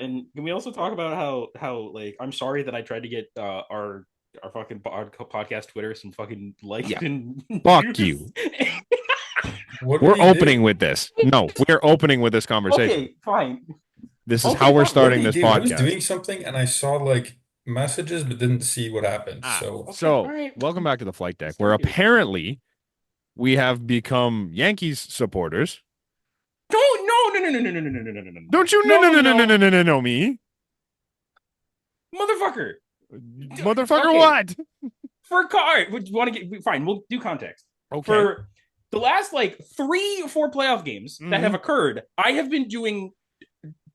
and can we also talk about how like I'm sorry that I tried to get our fucking podcast Twitter some fucking likes Yeah. and Fuck views. you. What did We're he opening do? with this. No, we're opening with this conversation. Okay, fine. This is how Okay, we're fine. What did starting he this do? I was podcast. doing something and I saw like messages but didn't see what happened. Ah, So Okay, all so right. welcome back to the flight deck, where Started. apparently we have become Yankees supporters. Don't no Don't you no no no know me, motherfucker. motherfucker? Okay, What? for car, would you want to get fine? We'll do context Okay. for the last like 3 or 4 playoff games that have Mm-hmm. occurred. I have been doing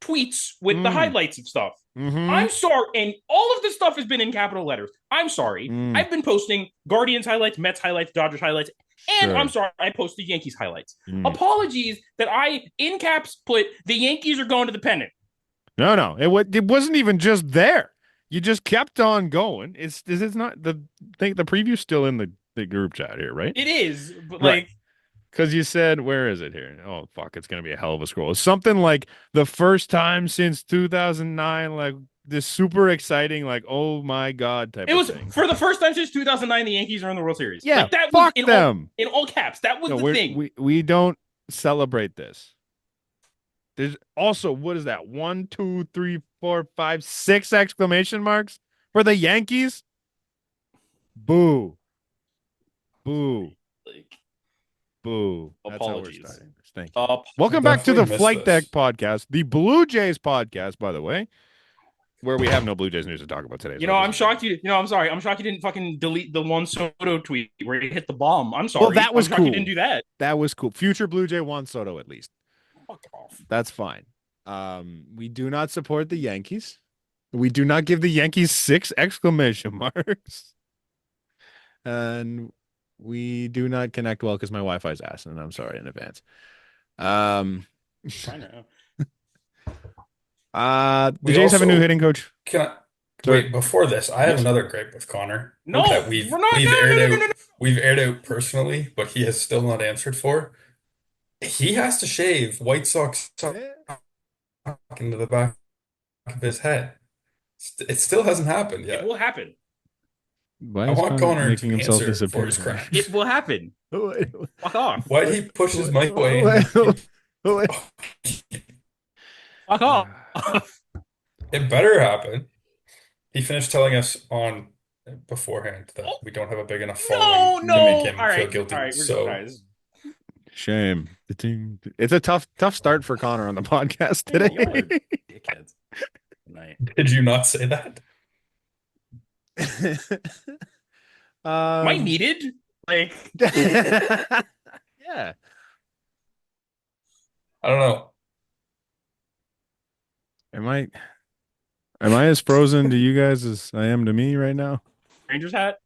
tweets with the Mm. highlights of stuff. Mm-hmm. I'm sorry, and all of this stuff has been in capital letters. I'm sorry. Mm. I've been posting Guardians highlights, Mets highlights, Dodgers highlights, and I'm Sure. sorry, I posted Yankees highlights. Mm. Apologies that I, in caps, put the Yankees are going to the pennant. No. It wasn't even just there. You just kept on going. It's not the think the preview's still in the group chat here, right? It is, but Right. like, Because you said, where is it here? Oh, fuck. It's going to be a hell of a scroll. It's something like the first time since 2009, like this super exciting, like, oh my God type it of was thing. for the first time since 2009, the Yankees are in the World Series. Yeah, Like that was fuck them. in all caps. That was No, the thing. we don't celebrate this. There's also, what is that? 1, 2, 3, 4, 5, 6 exclamation marks for the Yankees? Boo. Boo. Like, Boo. That's how we're apologies. starting this. Thank you. Uh, I Welcome back to the definitely missed Flight Deck this. podcast, the Blue Jays podcast, by the way, where we have no Blue Jays news to talk about today. So I'm shocked you. I'm sorry. I'm shocked you didn't fucking delete the Juan Soto tweet where he hit the bomb. I'm well, sorry. that I'm was shocked you didn't cool. do that. That was cool. Future Blue Jay Juan Soto, at least. Fuck off. That's fine. We do not support the Yankees. We do not give the Yankees 6 exclamation marks. And we do not connect well because my Wi-Fi's ass, and I'm sorry in advance. Um, I know. the We Jays have a new also hitting coach. can I Sorry. wait before this, I have Yes. another gripe with Connor No, that we're not. we've No, aired no, no, no, out no, no. we've aired out personally, but he has still not answered for. He has to shave White Sox sock Eh, into the back of his head. It still hasn't happened It yet. will happen. Why I is want Connor Connor making to himself answer for his disappear? crimes. It will happen. Wait, Fuck off. Why'd he push his mic away and wait. Fuck off. it better happen. He finished telling us on beforehand that Oh, we don't have a big enough following no, to make no. him feel All guilty. right. We're So guys. Shame. It's a tough start for Connor on the podcast Y'all are today. dickheads. Good night. did you not say that? Am I um, needed? Like, yeah. I don't know. Am I as frozen to you guys as I am to me right now? Ranger's hat?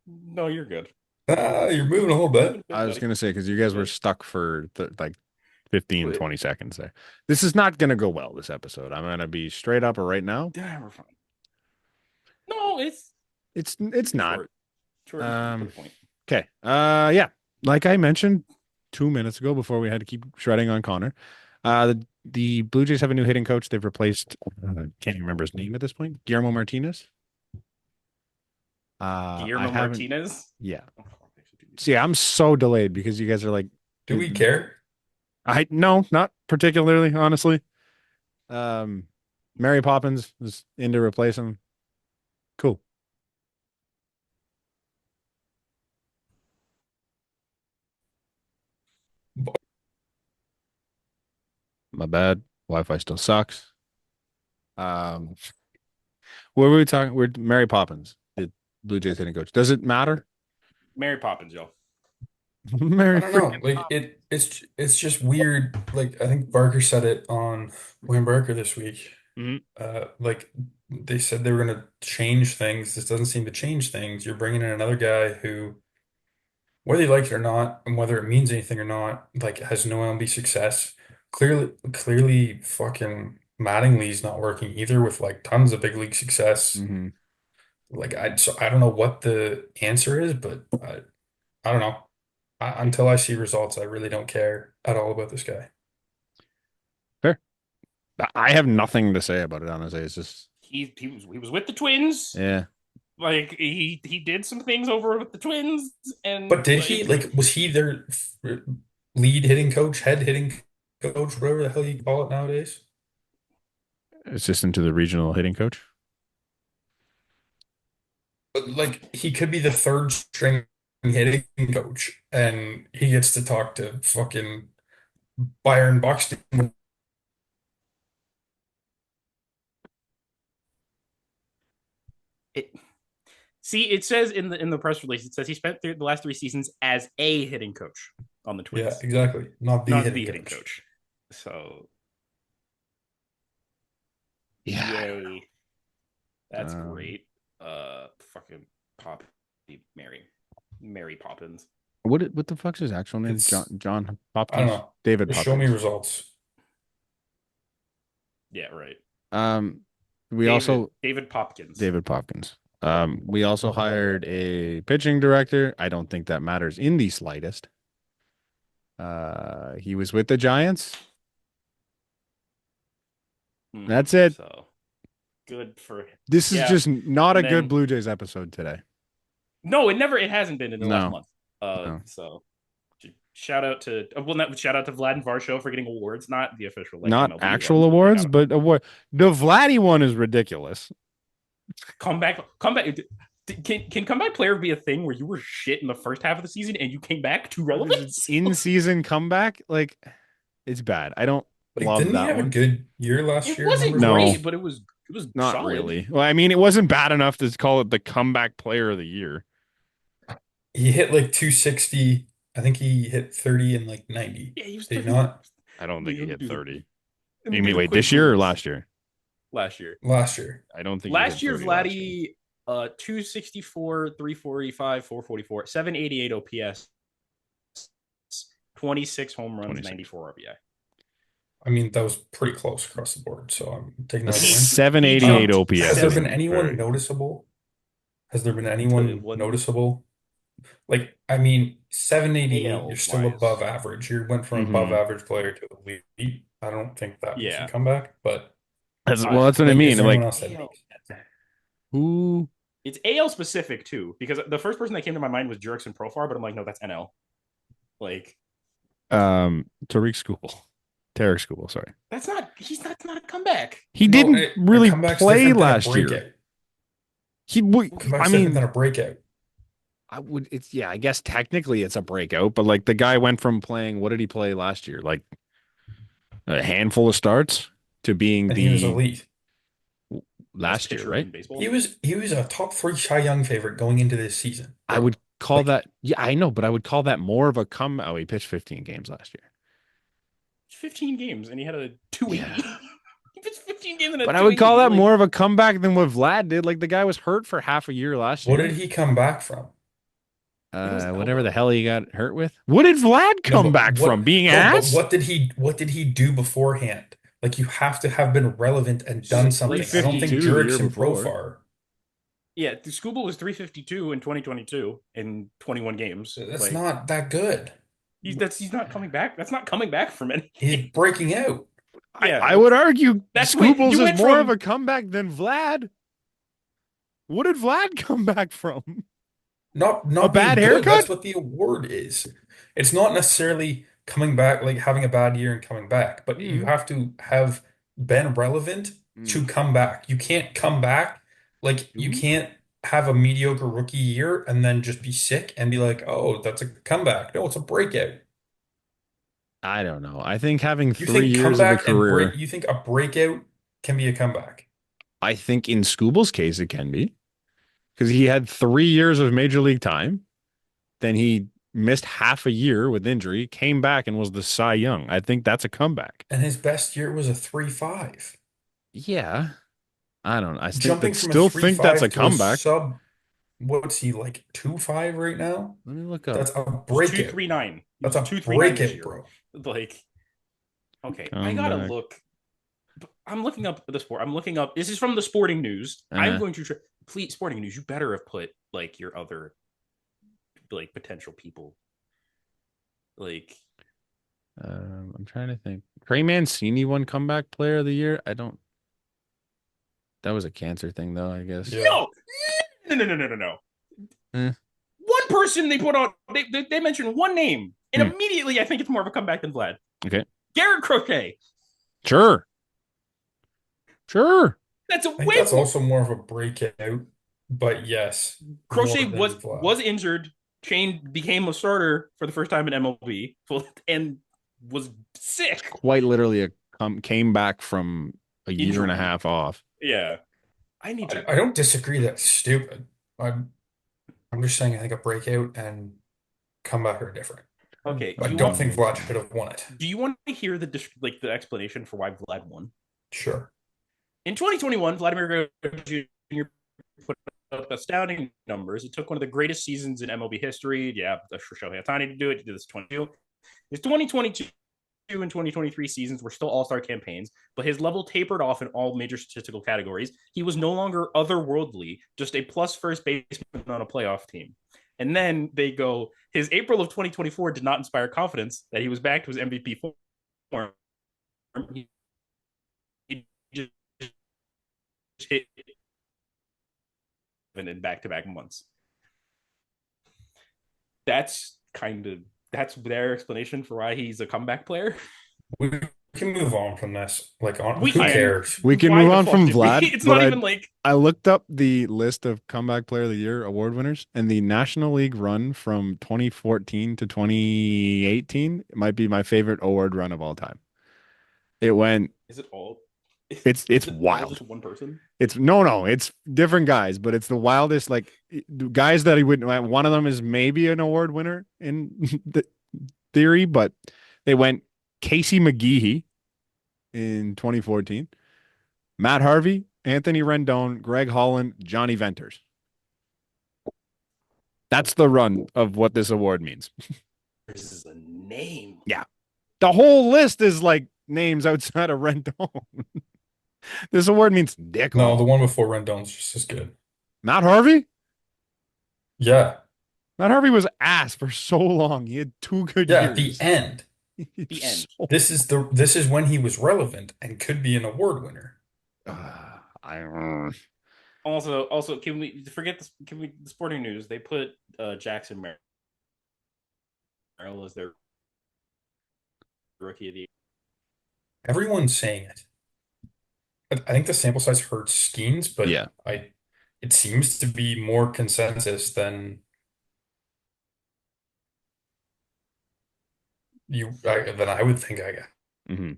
No, you're good. You're moving a little bit. I was gonna say because you guys were stuck for like 15, 20 seconds there. This is not gonna go well, this episode. I'm gonna be straight up right now. Yeah, we're fine. No, It's not. short. Short to the point. Okay. Yeah. Like I mentioned 2 minutes ago before we had to keep shredding on Connor. The Blue Jays have a new hitting coach. They've replaced can't even remember his name at this point. Guillermo Martinez. Guillermo Martinez? Yeah. See, I'm so delayed because you guys are like, Do we care? no, not particularly, honestly. Mary Poppins is in to replace him. Cool. My bad. Wi-Fi still sucks. Um, what were we talking? We're Mary Poppins, the Blue Jays hitting coach. Does it matter? Mary Poppins, yo. Mary I don't know. freaking Like Poppins. it's just weird. Like I think Barker said it on William Barker this week. Mhm. Like they said they were gonna change things. This doesn't seem to change things. You're bringing in another guy who, whether you like it or not, and whether it means anything or not, like has no MLB success. Clearly, fucking Mattingly's not working either with like tons of big league success. Mhm. Like I don't know what the answer is, but I don't know. Until I see results, I really don't care at all about this guy. Fair. I have nothing to say about it, honestly. It's just He was with the Twins. yeah. Like he did some things over with the Twins, But and did he like like was he their lead hitting coach, head hitting coach, whatever the hell you call it nowadays? Assistant to the regional hitting coach. But like he could be the third string hitting coach, and he gets to talk to fucking Byron Buxton. it. See, it says in the press release, it says he spent the last 3 seasons as a hitting coach on the Yeah, Twins, exactly. Not the not the hitting hitting coach. coach. So Yeah. yay, that's Um, great. Fucking Pop, Mary Poppins. what the fuck's his actual name? It's John I don't Hopkins? know. David Just show me Hopkins. results. Yeah, right. Um, we also David Popkins. David Popkins. We also hired a pitching director. I don't think that matters in the slightest. He was with the Giants. That's it. So good for him. This is just not a And good then- Blue Jays episode today. No, it hasn't been in the last No. month. No. So shout out to shout out to Vlad and Varsho for getting awards, not the official Not MLB actual ones. awards, but award. The Vladdy one is ridiculous. Comeback. Can comeback player be a thing where you were shit in the first half of the season and you came back to relevance? In season comeback, like it's bad. I don't Like, love didn't he that have one. a good year last It year? wasn't numbers No. great, but it was Not solid. really. Well, I mean, it wasn't bad enough to call it the comeback player of the year. He hit like 260. I think he hit 30 and like 90. Yeah, he was Did he not? I don't think he hit 30. Let me You do mean the wait, quick this year or Googles. last year? Last year. Last year. I don't think Last he hit year, 30 last year. Vladdy, 264, 345, 444, 788 OPS, 26 home runs, 26. 94 RBI. I mean, that was pretty close across the board. So I'm taking A that as a win. 788 OPS. Has there been isn't anyone very- noticeable? Has there been anyone One- noticeable? Like, I mean, 788, AL you're still wise. above average. You went from above Mhm. average player to elite. I don't think that makes Yeah. you come back, but That's what I like, mean. is there Like anyone else that AL. makes sense? who? It's AL specific too, because the first person that came to my mind was Jurickson Profar, but I'm like, no, that's NL. Like, Tariq School. Tarek School, sorry. that's not a comeback. He No, didn't a really comeback's play different than a last year. breakout. I Comeback's different mean, than a breakout. I guess technically it's a breakout, but like the guy went from playing, what did he play last year? Like a handful of starts to being And he was the elite. last Best year, pitcher right? in baseball. He was a top 3 Cy Young favorite going into this season. I would call Like- that, yeah, I know, but I would call that more of a come. Oh, he pitched 15 games last year. 15 games and he had a 280. He pitched 15 games and a But I would call 280, that more of a comeback than what Vlad did. Like the guy was hurt for half a year last What year. did he come back from? It was Whatever the elbow. hell he got hurt with. What did Vlad come No, but back from? Being no, but ass? what did he do beforehand? Like you have to have been relevant and done something. I don't think 352 the year Jurickson before. Profar. Yeah, the Scooble was 352 in 2022 in 21 games. That's Like, not that good. he's not coming back. That's not coming back from anything. He's breaking out. Yeah, I would argue that's Scoobles you is went more from- of a comeback than Vlad. What did Vlad come back from? Not A bad being good. haircut? That's what the award is. It's not necessarily coming back, like having a bad year and coming back, but you have to have been relevant to come back. You can't come back like you can't have a mediocre rookie year and then just be sick and be like, oh, that's a comeback. No, it's a breakout. I don't know. I think having You 3 think years of a comeback and career. you think a breakout can be a comeback? I think in Scooble's case it can be. Because he had 3 years of major league time. Then he missed half a year with injury, came back and was the Cy Young. I think that's a comeback. And his best year was a 3.5. Yeah. I don't know. I Jumping from still a 3.5 think that's a to comeback. sub, what's he like 2.5 right now? Let me look up. That's a It was breakout. 239. That's a 239 this breakout, year. bro. Like, okay, I gotta Comeback. look. I'm looking up the sport. I'm looking up. This is from the Sporting News. I'm going to please, Sporting News. You better have put like your other like potential people. Like, I'm trying to think. Trey Mancini won comeback player of the year. I don't. That was a cancer thing, though, I guess. Yeah. No. Eh. One person they put on, they mentioned one name, and Hmm. immediately I think it's more of a comeback than Vlad. Okay. Garrett Crochet. Sure. Sure. That's a I think way that's more. also more of a breakout, but yes, more Crochet than Vlad. was injured. Shane became a starter for the first time in MLB and was sick. Quite literally came back from a year and a Injury. half off. Yeah. I need to. I don't disagree that's stupid. I'm just saying I think a breakout and comeback are different. Okay. I don't think Vlad should have won it. Do you want to hear the explanation for why Vlad won? Sure. In 2021, Vladimir Guerrero Jr. put up astounding numbers. It took one of the greatest seasons in MLB history. Yeah, for Shohei Ohtani to do it. He did this 22. His 2022 and 2023 seasons were still all-star campaigns, but his level tapered off in all major statistical categories. He was no longer otherworldly, just a plus first baseman on a playoff team. And then they go, his April of 2024 did not inspire confidence that he was back to his MVP form. He just hit in back-to-back months. That's their explanation for why he's a comeback player. We can move on from this. Like, We who can. cares? We can Why move the on fuck from did we? Vlad, It's but not even like I looked up the list of comeback player of the year award winners, and the National League run from 2014 to 2018 might be my favorite award run of all time. It went. is it all? It's Is it all wild. just one person? It's no, it's different guys, but it's the wildest. Like guys that he wouldn't. One of them is maybe an award winner in the theory, but they went Casey McGehee in 2014, Matt Harvey, Anthony Rendon, Greg Holland, Johnny Venters. That's the run of what this award means. This is a name. Yeah. The whole list is like names outside of Rendon. This award means dick. No, the one before Rendon's just as good. Matt Harvey? Yeah. Matt Harvey was ass for so long. He had 2 good Yeah, years. at the end. The end. This is when he was relevant and could be an award winner. Also, can we forget this? Can we the sporting news? They put Jackson Merrill as their rookie of the year. Everyone's saying it. I think the sample size hurts Skeens, but Yeah. it seems to be more consensus than than I would think. I Mm-hmm.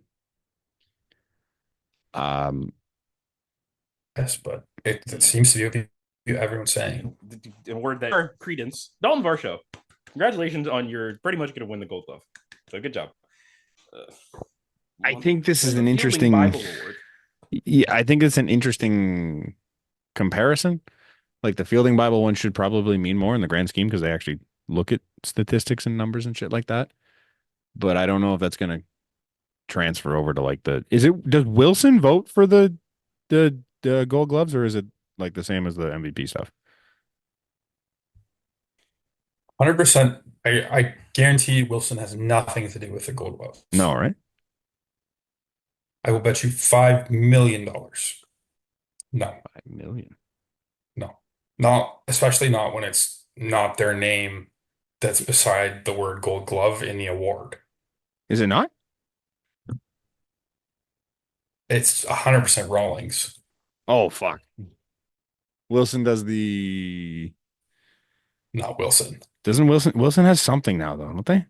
guess, but it seems to be what everyone's saying. The word that credence. Dalton Varsho, congratulations on your pretty much going to win the Gold Glove. So good job. I think this is the an Fielding interesting. Bible Award. Yeah, I think it's an interesting comparison. Like the Fielding Bible one should probably mean more in the grand scheme because they actually look at statistics and numbers and shit like that. But I don't know if that's going to transfer over to like does Wilson vote for the Gold Gloves, or is it like the same as the MVP stuff? 100%. I guarantee Wilson has nothing to do with the Gold Gloves. No, right? I will bet you $5 million. No, 5 million. no, not especially not when it's not their name that's beside the word Gold Glove in the award. Is it not? It's 100% Rawlings. Oh fuck. Wilson does the. Not Wilson. Doesn't Wilson has something now though, don't they?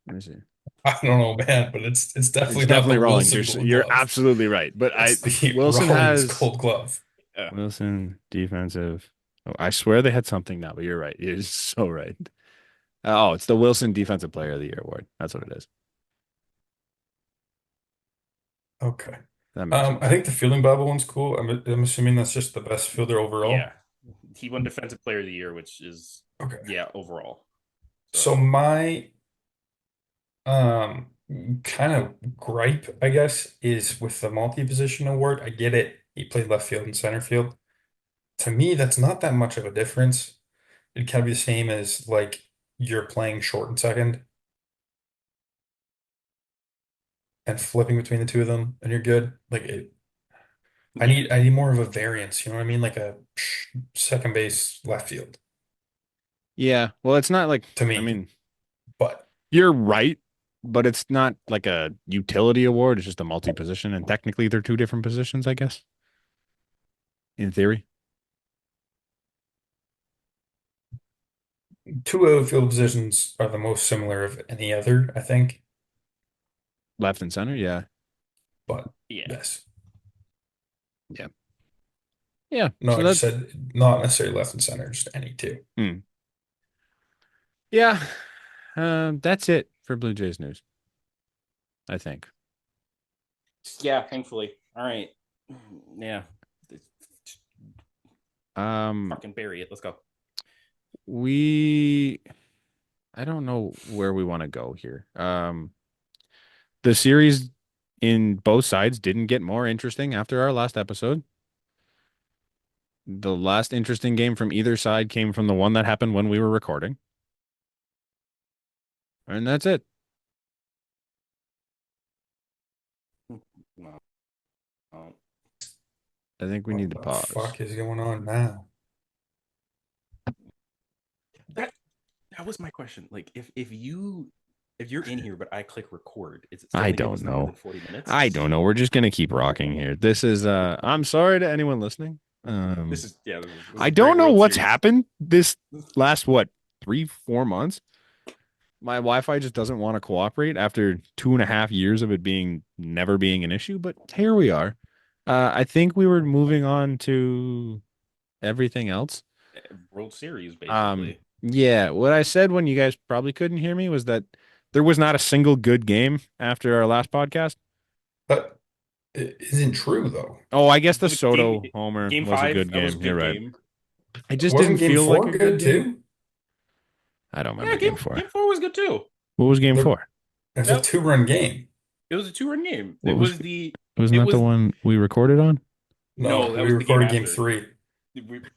Let me see. I don't know, man, but it's definitely It's not definitely the Rawlings. Wilson Gold You're Glove. absolutely right. But It's the Wilson Rawlings has Gold Glove. Wilson defensive. Oh, I swear they had something now, but you're right. You're so right. Oh, it's the Wilson Defensive Player of the Year award. That's what it is. Okay. That makes sense. I think the Fielding Bible one's cool. I'm assuming that's just the best fielder overall. Yeah, he won Defensive Player of the Year, which is Okay. overall. So my kind of gripe, I guess, is with the multi-position award. I get it. He played left field and center field. To me, that's not that much of a difference. it'd kind of be the same as like you're playing short and second and flipping between the two of them, and you're good. Like Yeah. I need more of a variance. You know what I mean? Like a second base, left field Yeah. Well, it's not like, to I me. mean, But you're right, but it's not like a utility award. It's just a multi-position, and technically they're two different positions, I guess, in theory. two outfield positions are the most similar of any other, I think. Left and center, yeah. But Yeah. yes, Yeah. Yeah. no, So I just that, said not necessarily left and center, just any two. hmm. Yeah. That's it for Blue Jays news, I think. Yeah, thankfully. All right. Yeah. Um, Fucking bury it. Let's go. we, I don't know where we want to go here. The series in both sides didn't get more interesting after our last episode. The last interesting game from either side came from the one that happened when we were recording. And that's it. No. No. I think we need What to the pause. fuck is going on now? That that was my question. Like, if you're in here, but I click record, is it still I gonna give don't us the more know. than 40 minutes? I don't know. We're just gonna keep rocking here. This is I'm sorry to anyone listening. This is yeah. This is I a great don't know World what's Series. happened this last 3-4 months. My Wi-Fi just doesn't want to cooperate after 2.5 years of it being never being an issue, but here we are. I think we were moving on to everything else. World Series, basically. Yeah, what I said when you guys probably couldn't hear me was that there was not a single good game after our last podcast. But it isn't true though. Oh, I guess the The game Soto homer game was a five, good that was a game. You're good right. game. It just didn't Wasn't game feel like four a good good game. too? I don't Yeah, remember game four. game four was good too. What was game There- four? There's a That two-run game. it was a 2-run game. What was Wasn't It that the was one we recorded on? No, no, that we was the game recorded game after. three.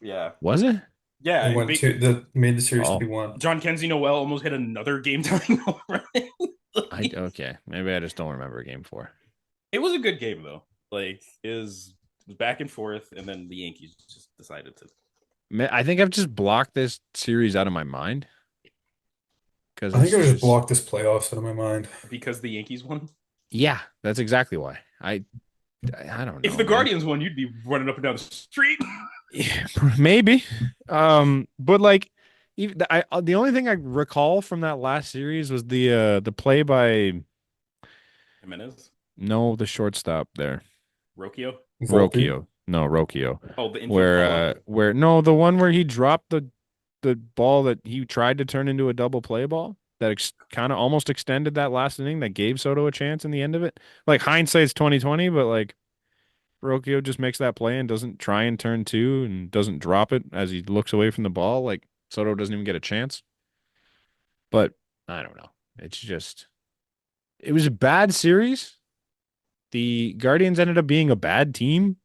Yeah. Was it? Yeah, It went to that made the series Oh, 2-1. John Kenzie Noel almost hit another game tying home run. okay. Maybe I just don't remember game four. It was a good game though. Like it was back and forth, and then the Yankees just decided to. I think I've just blocked this series out of my mind because I think it's I just just blocked this playoffs out of my mind. Because the Yankees won. yeah, that's exactly why. I don't If know, the man. Guardians won, you'd be running up and down the street. Yeah, maybe. But like, even the only thing I recall from that last series was the play by Jimenez, no the shortstop there, Rocchio. Volpe. Rocchio, Oh, the infield call. where no the one where he dropped the ball that he tried to turn into a double play ball that kind of almost extended that last inning that gave Soto a chance in the end of it. Like hindsight's 2020, but like Rocchio just makes that play and doesn't try and turn two and doesn't drop it as he looks away from the ball. Like Soto doesn't even get a chance. But I don't know. It's just it was a bad series. The Guardians ended up being a bad team.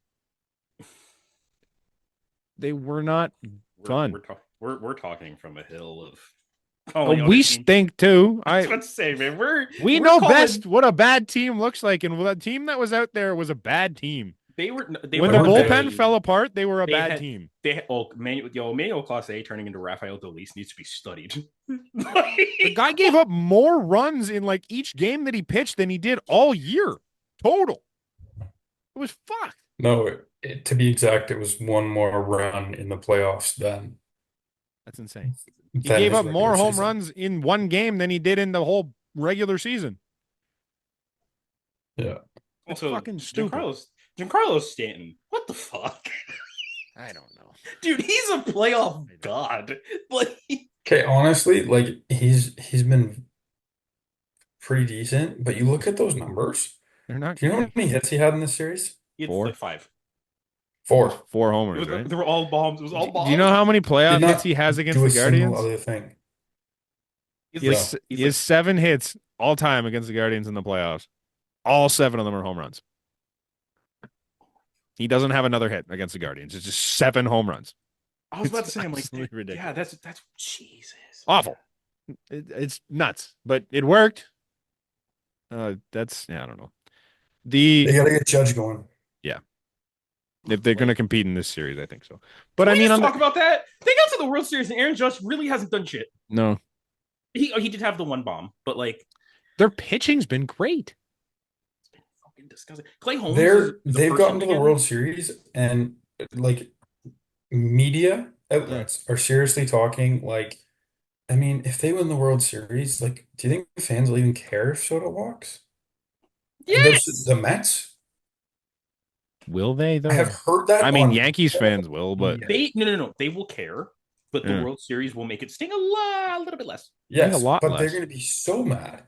They were not fun. We're talking from a hill of Oh, calling out we a team. stink too. I was about to say, man, We we're know calling, best what a bad team looks like, and the team that was out there was a bad team. They When were the Weren't they? bullpen fell apart, they were a They bad had team. Manuel Clase turning into Rafael Delis needs to be studied. The guy gave up more runs in like each game that he pitched than he did all year total. It was fucked. No, to be exact, it was one more run in the playoffs That's insane. He than gave his up regular more home season. runs in one game than he did in the whole regular season. Yeah. It's Also, fucking stupid. Giancarlo Stanton. What the fuck? I don't know. Dude, he's a playoff god. Like Okay, honestly, like he's been pretty decent, but you look at those numbers. They're not Do you know how great. many hits he had in this series? it's Four? like 5. Four. Four homers, right? They were all bombs. It was all Do you know bombs. how many playoff Did hits he not has against do the a single Guardians? other thing. He's He like has, he's he like has 7 hits all time against the Guardians in the playoffs. All 7 of them are home runs. He doesn't have another hit against the Guardians. It's just 7 home runs. I was about to It's say, I'm like, absolutely yeah, ridiculous. that's Jesus. Awful. It's nuts, but it worked. I don't know. They got to get Judge going. Yeah, if they're going to Like, compete in this series, I think so. But can I we mean, just talk about that? They got to the World Series and Aaron Judge really hasn't done shit. no, He did have the one bomb, but like their pitching's been great. it's been fucking disgusting. Clay Holmes is a They've person gotten to the again. World Series, and like media Mm. outlets are seriously talking like, I mean, if they win the World Series, like, do you think the fans will even care if Soto walks and goes to Yes. the Mets? Will they I have though? heard that I mean, on Yankees all fans will, but media. They no. They will care, but the yeah, World Series will make it sting a little bit less. I think a Yes, lot but they're less. going to be so mad.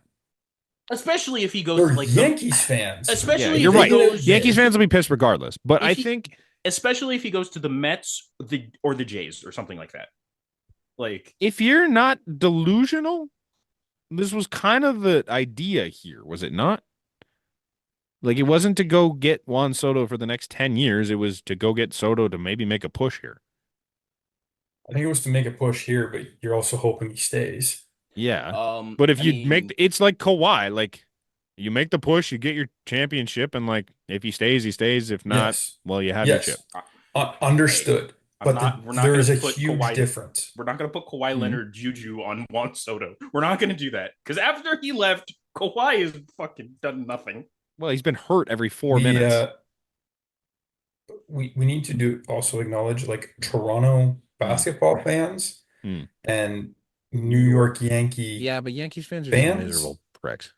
Especially if he goes to They're like the Yankees fans. Yeah, especially you're if he They right. get goes Yankees outbid. fans will be pissed regardless. But if I he think especially if he goes to the Mets or the Jays or something like that. Like if you're not delusional, this was kind of the idea here, was it not? Like it wasn't to go get Juan Soto for the next 10 years. It was to go get Soto to maybe make a push here. I think it was to make a push here, but you're also hoping he stays. Yeah. But if I you make mean it's like Kawhi, like you make the push, you get your championship, and like if he stays, he stays. If not, Yes. well, you have your chip. Yes. I, hey, Understood. I'm But not we're not there going is to a put huge Kawhi difference. we're not going to put Kawhi Mhm. Leonard Juju on Juan Soto. We're not going to do that cuz after he left, Kawhi has fucking done nothing. Well, he's been hurt every 4 We minutes. we need to do also acknowledge like Toronto Mm. basketball fans Mm. and New York Yankee Yeah, but Yankees fans are just fans. miserable pricks.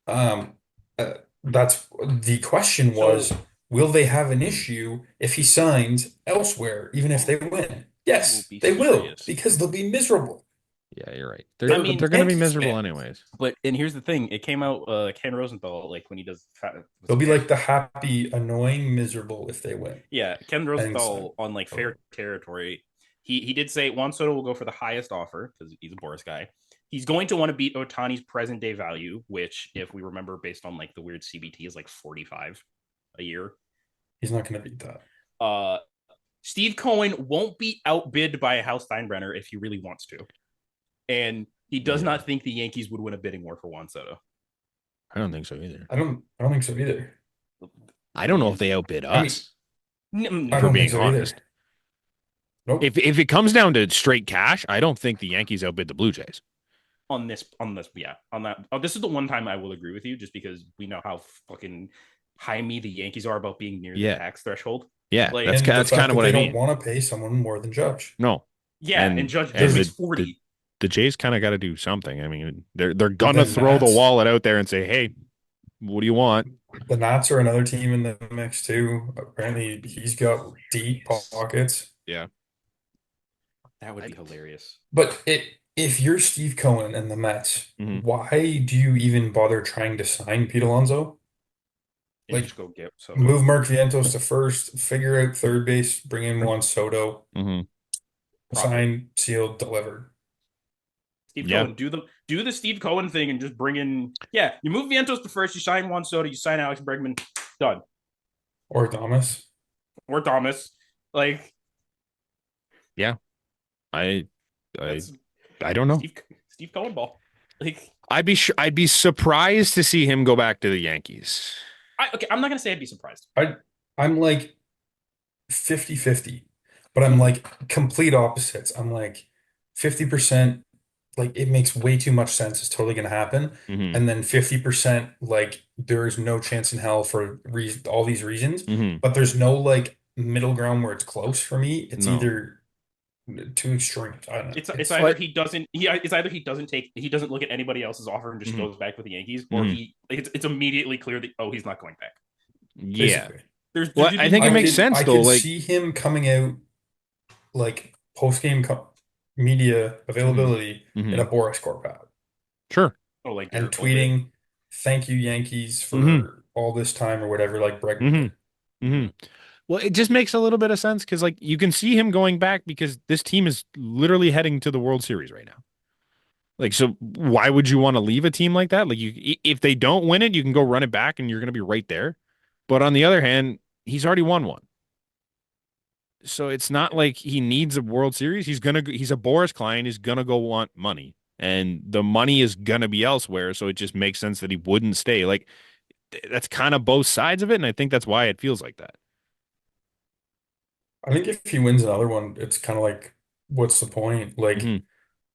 Um, that's the question was, So will they have an issue if he signs elsewhere, even if they win? they will Yes, be they will, furious. because they'll be miserable. Yeah, you're right. I They're But mean, they're going to be Yankees miserable fans. anyways. but and here's the thing: it came out Ken Rosenthal like when he does what's They'll it be called? like the happy, annoying, miserable if they win Yeah, Ken and sign. Rosenthal on like fair territory. He did say Juan Soto will go for the highest offer because he's a Boris guy. He's going to want to beat Otani's present day value, which, if we remember, based on like the weird CBT, is like 45 a year. He's not going to beat that. Uh, Steve Cohen won't be outbid by Hal Steinbrenner if he really wants to, and he does Yeah. not think the Yankees would win a bidding war for Juan Soto. I don't think so either. I don't think so either. I don't know if they outbid I mean, us, I for don't think being so honest. either. Nope. If it comes down to straight cash, I don't think the Yankees outbid the Blue Jays. On this, yeah, on that. Oh, this is the one time I will agree with you, just because we know how fucking high me the Yankees are about being near the Yeah. tax threshold. Yeah, Like, that's And the that's fact kind of that what they I don't mean. want to pay someone more than Judge. No, yeah, and Judge and makes 40. the Jays kind of got to do something. I mean, they're But gonna then throw the Nats, wallet out there and say, "Hey, what do you want?" the Nats are another team in the mix too. Apparently, he's got deep pockets. Yeah, That would be hilarious. But if you're Steve Cohen and the Mets, Mhm. why do you even bother trying to sign Pete Alonso? And Like, just go get Soto. move Mark Vientos to first, figure out third base, bring in Juan Soto, Mhm. Profit. sign, sealed, delivered. Steve Yeah. Cohen, do the Steve Cohen thing and just bring in. Yeah, you move Vientos to first. You sign Juan Soto. You sign Alex Bregman. Done. Or Thomas. Or Thomas. Like, yeah. I that's I don't know. Steve Cohen ball. Like, I'd be surprised to see him go back to the Yankees. okay, I'm not gonna say I'd be surprised. I'm like 50-50, but I'm like complete opposites. I'm like 50% like it makes way too much sense. It's totally gonna happen. Mhm. And then 50% like there is no chance in hell for all these reasons, Mhm. but there's no like middle ground where it's close for me. It's No. either too extreme. I don't know. It's either he doesn't he doesn't look at anybody else's offer and just Mhm. goes back with the Yankees, or Mhm. it's immediately clear that he's not going back. Yeah. basically. Well, I think it makes sense I though. could Like, see him coming out like post-game media availability Mhm. in a Boris Corp hat sure. Like and Garrett Cole did. tweeting, "Thank you, Yankees, for Mhm. all this time," or whatever, like Bregman Mhm. did. Mhm. Well, it just makes a little bit of sense because, like, you can see him going back because this team is literally heading to the World Series right now. Like, so why would you want to leave a team like that? Like, if they don't win it, you can go run it back and you're going to be right there. But on the other hand, he's already won one. So it's not like he needs a World Series. He's a Boris Klein. He's gonna go want money, and the money is gonna be elsewhere. So it just makes sense that he wouldn't stay. Like that's kind of both sides of it, and I think that's why it feels like that. I think if he wins another one, it's kind of like, what's the point? Like, Hmm.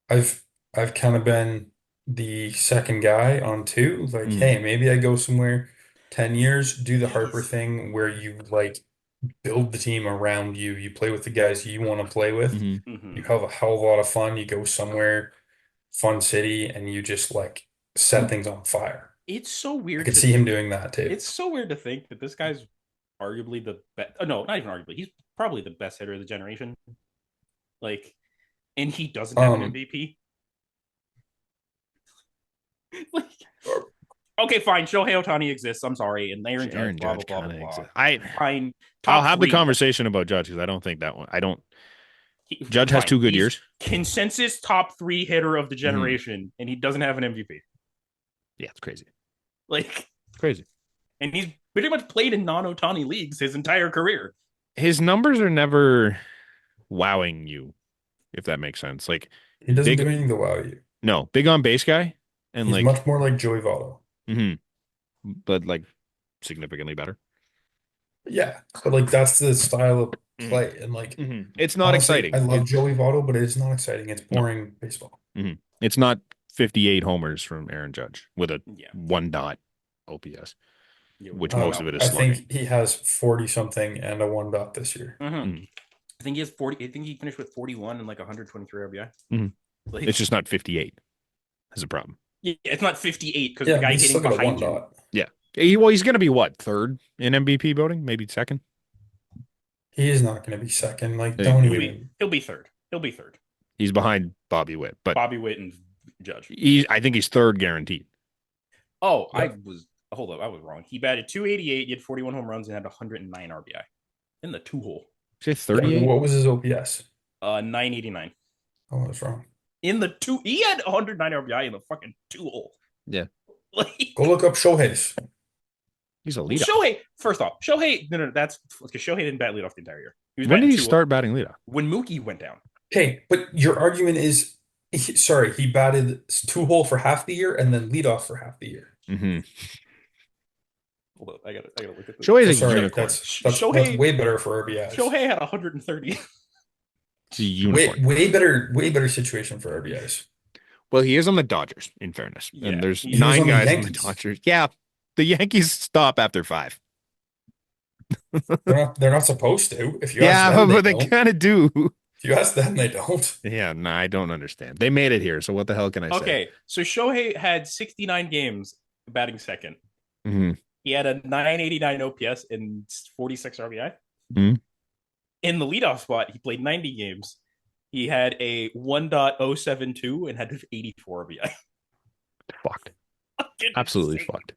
I've I've kind of been the second guy on two. Like, Hmm. hey, maybe I go somewhere 10 years, do the Harper He's thing where you like build the team around you. You play with the guys you want to play with. Hmm. You mhm. have a hell of a lot of fun. You go somewhere, fun city, and you just like set things on fire. It's so I weird could to see him doing that too. it's so weird to think that this guy's arguably the best. Oh, no, not even arguably. He's probably the best hitter of the generation. Like, and he doesn't have an Um, MVP. Like, okay, fine. Shohei Ohtani exists. I'm sorry, and Aaron Judge. Aaron Blah blah Judge blah kind blah of blah. exists. Fine. I'll Top have the three. conversation about Judge because I don't think that one. I don't. Judge has Fine. 2 good He's years. consensus top three hitter of the Hmm. generation, and he doesn't have an MVP. Yeah, it's crazy. Like, It's crazy. and he's pretty much played in non-Ohtani leagues his entire career. His numbers are never wowing you, if that makes sense. Like he doesn't do big, anything to wow you. no, big on base guy, and He's like, much more like Joey Votto. but like significantly better. Yeah, but like that's the style of Hmm. play. And like It's not honestly, I exciting. love Joey Votto, but it's not exciting. It's No. boring baseball. It's not 58 homers from Aaron Judge with a Yeah. 1 dot OPS, Yeah, which I don't most know. of it is I slugging. think he has 40 something and a one dot this year. I think he has 40. I think he finished with 41 and like 123 RBI. Mhm. Like, It's just not 58. That's a problem. yeah, it's not 58 because the Yeah, but guy he's hitting still got a one behind you. dot. Yeah. He's going to be what, third in MVP voting? Maybe second? He is not going to be second. Like, Yeah. don't He'll even. be he'll be third. He'll be third. He's behind Bobby Witt, but Bobby Witt and Judge. I think he's third guaranteed. Oh, Yeah. hold up, I was wrong. He batted 288, he had 41 home runs and had 109 RBI in the 2 hole. Say Yeah, 38? what was his OPS? 989. Oh, I was wrong. In the two, he had 109 RBI in the fucking 2 hole. Yeah. Like, Go look up Shohei's. He's a leadoff. Shohei, first off, Shohei, no, that's because Shohei didn't bat leadoff the entire year. He was When did batting he 2 start batting leadoff? when Mookie went down. Okay, but your argument is, sorry, he batted two hole for half the year and then leadoff for half the year. Mm-hmm. Hold up, I gotta look at this. Shohei's Oh, a sorry, unicorn. that's way better for RBIs. Shohei had 130. He's a unicorn. Way better situation for RBIs. Well, he is on the Dodgers, in fairness. Yeah, And there's he was 9 on the guys on the Yankees. Dodgers. Yeah. The Yankees stop after 5. They're not supposed to. If you ask Yeah, them, but they they don't. kind of do. If you ask them, they don't. Yeah, no, I don't understand. They made it here, so what the hell can I say? Okay, so Shohei had 69 games batting second. Hmm. He had a 989 OPS and 46 RBI. Mhm. In the leadoff spot, he played 90 games. He had a 1.072 and had 84 RBI. Fucked. Absolutely fucked.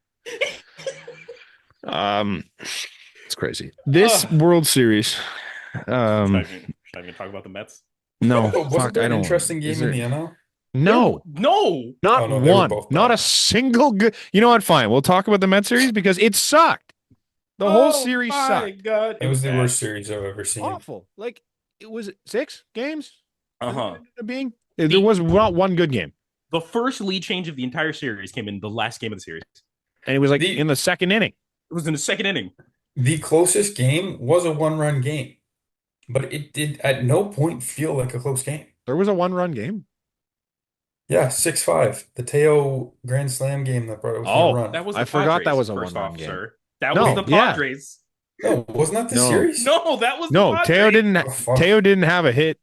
It's crazy. This World Series. Should I even talk about the Mets? No, Wasn't fuck, there I an don't. interesting Is game in there- the NL? No, No. not Oh, no, they were one. both Not bad. a single good. You know what? Fine. We'll talk about the Mets series because it sucked. The whole series my sucked. God. It was the bad. worst series I've ever seen. Awful. Like it was 6 games. Uh-huh. Being there was not one good game, The first lead change of the entire series came in the last game of the series. and it was like The- in the second inning. It was in the second inning. The closest game was a one-run game, but it did at no point feel like a close game. There was a 1-run game. Yeah, 6-5. The Teo Grand Slam game that brought it was Oh, a run. That was I the forgot that Padres, was a first one-run off, game. sir. That No, was the yeah. Padres. No, wasn't that the No. series? No, that was No, the Teo Padres. didn't. Oh, fuck. Teo didn't have a hit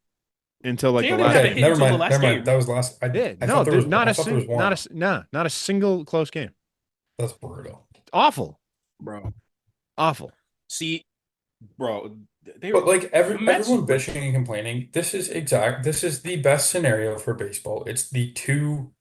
until like Teo the didn't last have a Okay, hit game. until the last never game. mind. That was last. I Did. I No, thought there was. not I a thought there was single, one. not a single close game. That's brutal. Awful, Bro. awful. See, bro, they But like Mets- everyone bitching and complaining, this is the best scenario for baseball. It's the two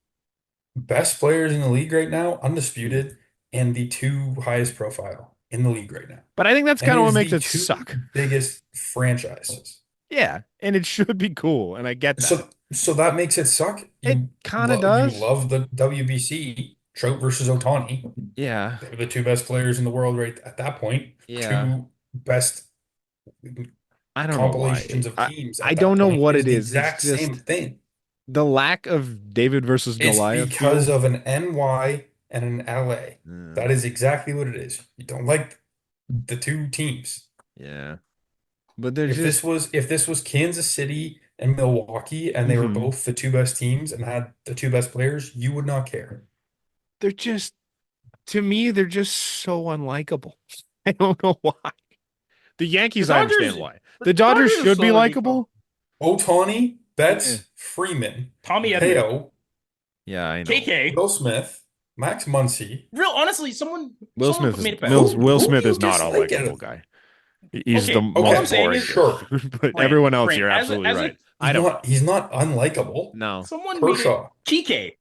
best players in the league right now, undisputed, and the two highest profile in the league right now. But I think that's And kind of it what is makes the it two suck. biggest franchises. Yeah, and it should be cool, and I get that. So that makes it suck. It kind of does. You love the WBC, Trout versus Ohtani. Yeah, They're the two best players in the world right at that point. Yeah. Two best I don't know why. compilations of teams I at that don't know point. what It is it the is. It's exact same just thing. the lack of David versus It's Goliath because feel. of an NY and an LA. Uh, That is exactly what it is. You don't like the two teams. yeah, but they're just If this was Kansas City and Milwaukee and they were mhm. both the two best teams and had the two best players, you would not care. They're just to me they're just so unlikable. I don't know why. The The Yankees, I understand Dodgers, why. the The Dodgers Dodgers are should be slowly becoming likable. Otani, Yeah, Betts, Freeman, Tommy Edman, Teo, yeah, I know. KK. Will Smith, Max Muncy. Real honestly, someone Will someone Smith is made it better. Will Who do Smith you is not a dislike out likable of them? guy. He's the Okay, all I'm most Okay, saying boring is, sure. dude. But Brant, everyone else, Brant, you're absolutely as a right. I don't know. He's not unlikable. No, someone made it Kershaw. Kike.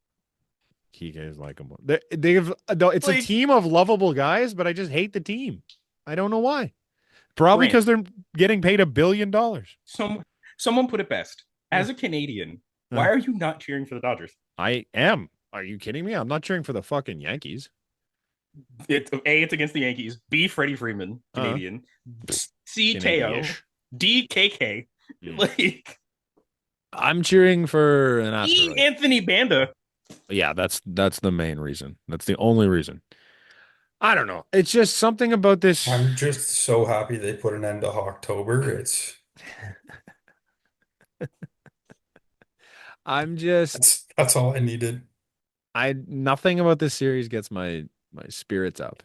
Kike is likable. They've it's a Like team of lovable guys, but I just hate the team. I don't know why. Probably Brant, because they're getting paid $1 billion. someone put it best. Yeah. As a Canadian, Yeah. why are you not cheering for the Dodgers? I am. Are you kidding me? I'm not cheering for the fucking Yankees. It's against the Yankees. B, Freddie Freeman, Canadian. C, Teo. Canadian-ish. D, KK. Mm. Like I'm cheering for an E, asteroid. Anthony Banda. Yeah, that's the main reason. That's the only reason. I don't know. It's just something about this. I'm just so happy they put an end to October. I'm just That's all I needed. nothing about this series gets my spirits up.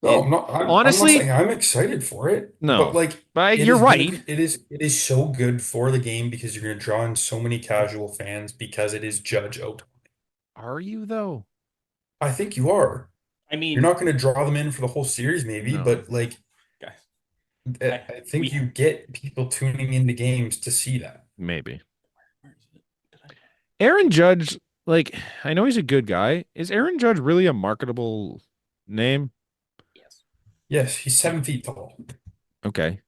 No, It I'm not honestly saying I'm excited for it, but no. like But it you're is gonna right. be it is so good for the game because you're gonna draw in so many casual fans because it is Judge Oak. Are you though? I think you are. I You're mean, not gonna draw them in for the whole series maybe, No, but like guys, I think we you get people tuning into games to see that. maybe. Aaron Judge, like I know he's a good guy. Is Aaron Judge really a marketable name? Yes. Yes, he's 7 feet tall. Okay.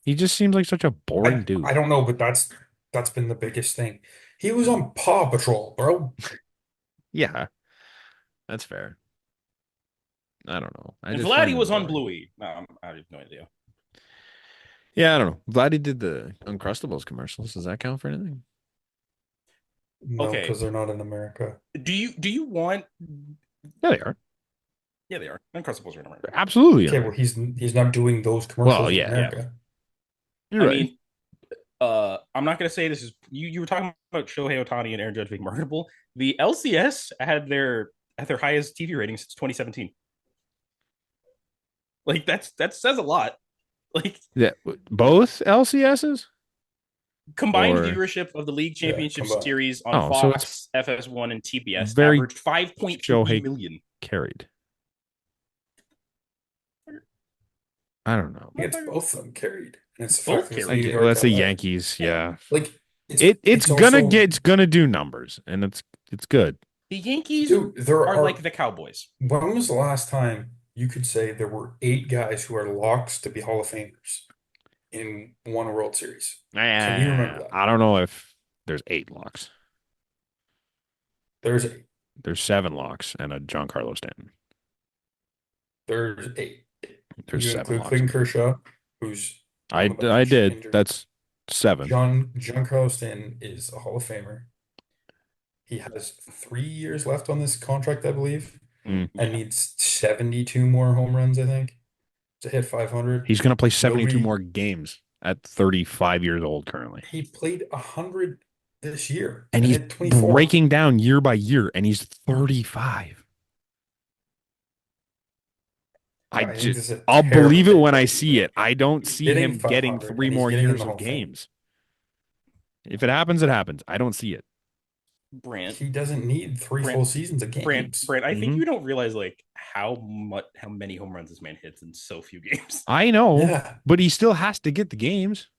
He just seems like such a boring dude. I don't know, but that's been the biggest thing. He was on Paw Patrol, bro. Yeah, that's fair. I don't know. I And just find Vladdy him was on boring. Bluey. No, I have no idea. Yeah, I don't know. Vladdy did the Uncrustables commercials. Does that count for anything? No, Okay. because they're not in America. Do you want? Yeah, they are. Yeah, they are. Uncrustables are in America. Absolutely. Okay, well he's not doing those commercials Well, in yeah, America. You're I right. mean, I'm not gonna say this is you were talking about Shohei Ohtani and Aaron Judge being marketable. The LCS had their highest TV rating since 2017. Like that says a lot. Like Yeah, both LCSs combined or viewership of the league championship combined. series on Oh, so Fox, FS1, and TBS very averaged 5.3 Shohei million. carried. I don't know. I think it's both of them carried. And it's the Both fact that it's carried. New Well, York, that's the LA. Yankees. Yeah, Like it's gonna do numbers, and it's good. The Yankees dude, there are are like the Cowboys. when was the last time you could say there were 8 guys who are locks to be Hall of Famers in one World Series? Can you remember that? I don't know if there's 8 locks. There's 8. There's 7 locks and a Giancarlo Stanton. There's 8. There's You 7 include locks. Clayton Kershaw, who's I on the bench, did. injured. That's 7. Giancarlo Stanton is a Hall of Famer. He has 3 years left on this contract, I believe, and needs 72 more home runs, I think, to hit 500. He's gonna play 72 Nobody- more games at 35 years old currently. He played 100 this year And he's hit 24. breaking down year by year, and he's 35. I think this is a I'll believe it terrible when I take. see it. I don't see hitting him getting 500, 3 and he's more getting in years the of Hall of Fame. games. If it happens, it happens. I don't see it. Brant, He doesn't need 3 Brant- full seasons of games. Brant, I think Mhm. you don't realize like how many home runs this man hits in so few games. I know, Yeah. but he still has to get the games.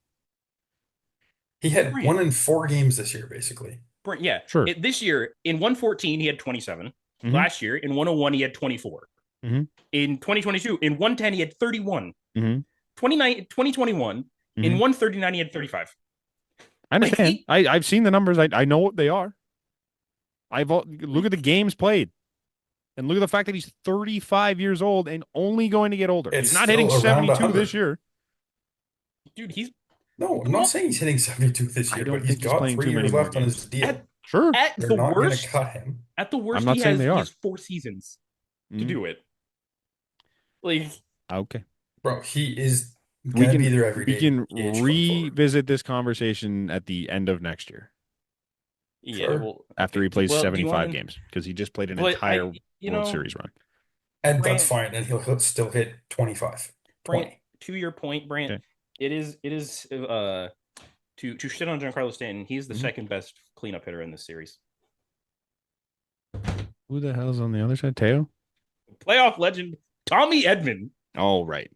He had Brant. 1 in 4 games this year, basically. Brant, yeah, Sure. This year in 114 he had 27. Mhm. Last year in 101 he had 24. Mhm. In 2022 in 110 he had 31. Mhm. 2021 in Mhm. 139 he had 35. I understand. Like, I've seen the numbers. I know what they are. Look at the games played, and look at the fact that he's 35 years old and only going to get older. It's He's not hitting still around 72 100. this year. Dude, he's No, I'm not well saying he's hitting 72 this I year, but don't he's think he's got playing too 3 many years more left on his games. deal. Sure. at They're the not going to worst. cut him. At the I'm worst, not saying they he are. has 4 seasons to Mm, do it. Like, okay. Bro, he is We going to be can there we every can DH going forward. revisit this conversation at the end of next year yeah, Sure. well, after okay. he plays Do you want 75 to? games because he just played an But entire you World know, Series run. And that's Brant, fine. And he'll still hit 25, Brant, 20. to your point, Brant, Okay. it is to shit on Giancarlo Stanton. He's the Mhm. second best cleanup hitter in this series. Who the hell's on the other side? Teo? Playoff legend Tommy Edman. Oh, right.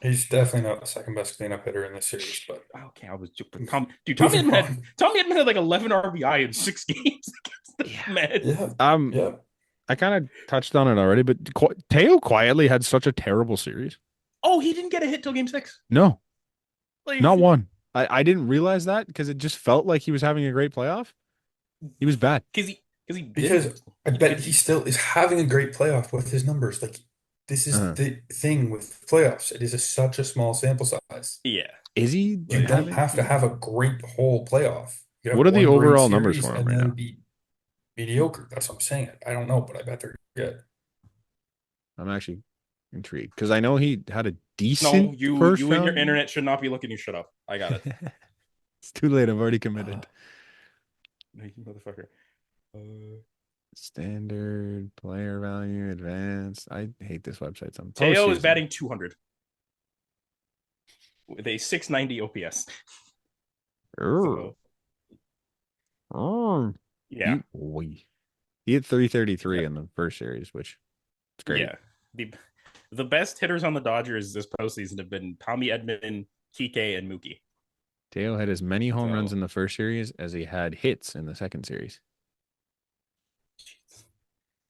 He's definitely not the second best cleanup hitter in this series, but Okay, I was Tom. Dude, moving on. Tommy Edman had like 11 RBI in 6 games against the Yeah. Mets. Yeah. Um, Yeah. I kind of touched on it already, but Teo quietly had such a terrible series. Oh, he didn't get a hit till Game 6. No, Like, not one. I didn't realize that because it just felt like he was having a great playoff. He was bad. because he Because didn't. I bet he still is having a great playoff with his numbers. Like, this is Uh-huh. the thing with playoffs. It is such a small sample size. Yeah. Is he You don't having? have to have a great whole playoff. You have What are the one great overall numbers series for him and right then now? be mediocre. That's what I'm saying. I don't know, but I bet they're good. I'm actually intrigued because I know he had a No, decent you first you and your round. internet should not be looking. You shut up. I got it. It's too late. I've already committed. You motherfucker. Standard player value, advanced. I hate this website. Some Teo is postseason. batting 200 with a 690 OPS. So, Oh, yeah. He hit 333 in the first series, which is great. Yeah. The best hitters on the Dodgers this postseason have been Tommy Edman, Kike, and Mookie. Teo had as many home runs So, in the first series as he had hits in the second series.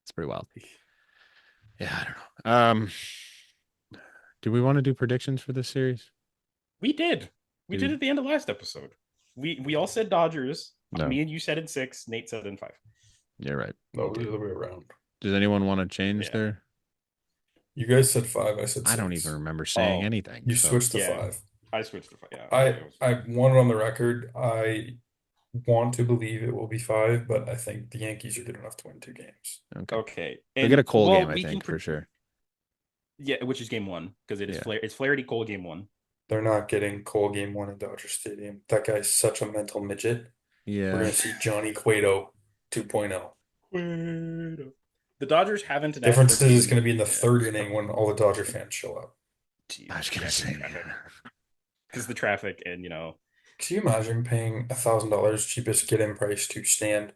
It's pretty wild. Yeah, I don't know. Do we want to do predictions for this series? we did. We Did did we? at the end of last episode. We all said Dodgers. No. Me and you said in 6. Nate said in 5. You're right. No, the other way around. Does anyone want to change Yeah. their? You guys said 5. I said 6. I don't even remember saying anything. You so. switched to Yeah. 5. I switched to 5. Yeah. I want it on the record. I want to believe it will be 5, but I think the Yankees are good enough to win 2 games. Okay. They'll get a Cole game, I think, for sure. Yeah, which is game 1 because it is Yeah. It's Flaherty Cole game 1. They're not getting Cole game 1 in Dodger Stadium. That guy's such a mental midget. We're Yeah. going to see Johnny Cueto 2.0. The Dodgers haven't. Difference is it's going to be in the third inning when all the Dodger fans show up. I was gonna say because the traffic and Can you imagine paying $1,000 cheapest get-in price to stand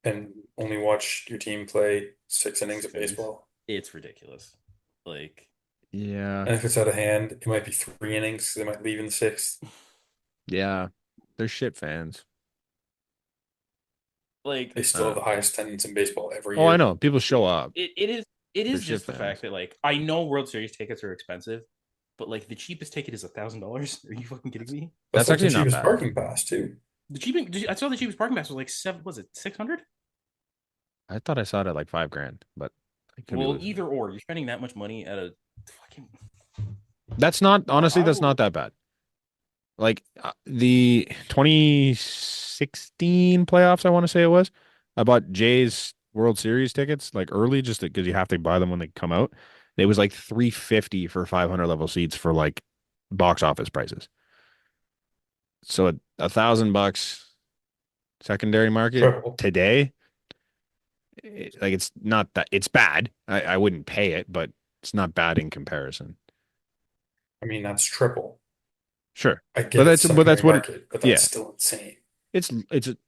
and only watch your team play 6 innings of baseball? it's ridiculous. Like, yeah. And if it's out of hand, it might be 3 innings. They might leave in the 6th. Yeah. They're shit fans. Like They still have the highest attendance in baseball every year. Oh, I know. People show up. it is They're just the shit fact that like I know World Series tickets are expensive, but like the cheapest ticket is $1,000. Are you fucking kidding me? That's like the actually not cheapest bad. parking pass too. I saw the cheapest parking pass was like 7. Was it 600? I thought I saw it at like $5,000, but I could be Well, losing. either or. You're spending that much money at a fucking. That's not honestly. I That's will- not that bad. Like the 2016 playoffs, I want to say it was. I bought Jay's World Series tickets like early, just because you have to buy them when they come out. It was like $350 for 500 level seats for like box office prices. So $1,000 secondary market Triple. today. Like it's not that it's bad. I wouldn't pay it, but it's not bad in comparison. I mean, that's triple. Sure. I But get that's- it's but that's secondary what it- market, but yeah. that's still insane. It's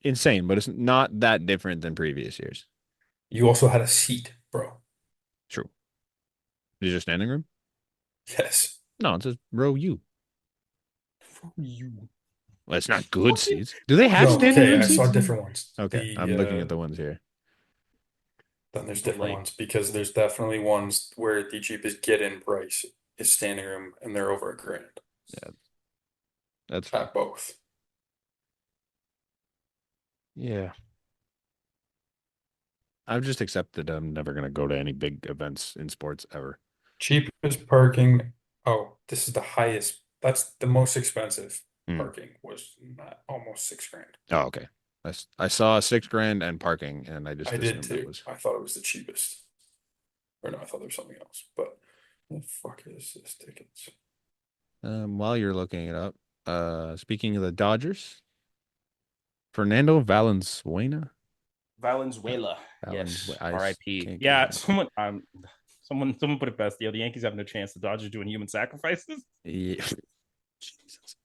insane, but it's not that different than previous years. You also had a seat, bro. True. Is your standing room? Yes. No, it's just row U. You. Well, it's not good seats. Do they have No, standing okay, room I saw seats? different ones. Okay, I'm looking at the ones here. Then there's But, different like- ones because there's definitely ones where the cheapest get-in price is standing room and they're over $1,000 That's fine. at both. Yeah. I've just accepted I'm never going to go to any big events in sports ever. Cheapest parking. Oh, this is the highest That's the most expensive Hmm. parking was almost $6,000. Oh, okay. I saw $6,000 and parking, and I just I did assumed that too. was. I thought it was the cheapest. Or no, I thought there was something else. But the fuck is this tickets? While you're looking it up, speaking of the Dodgers, Fernando Valenzuela. Valenzuela. Yes. R.I.P. can't get Yeah. him. Someone put it best. The Yankees have no chance. The Dodgers doing human sacrifices. Yeah. Jesus.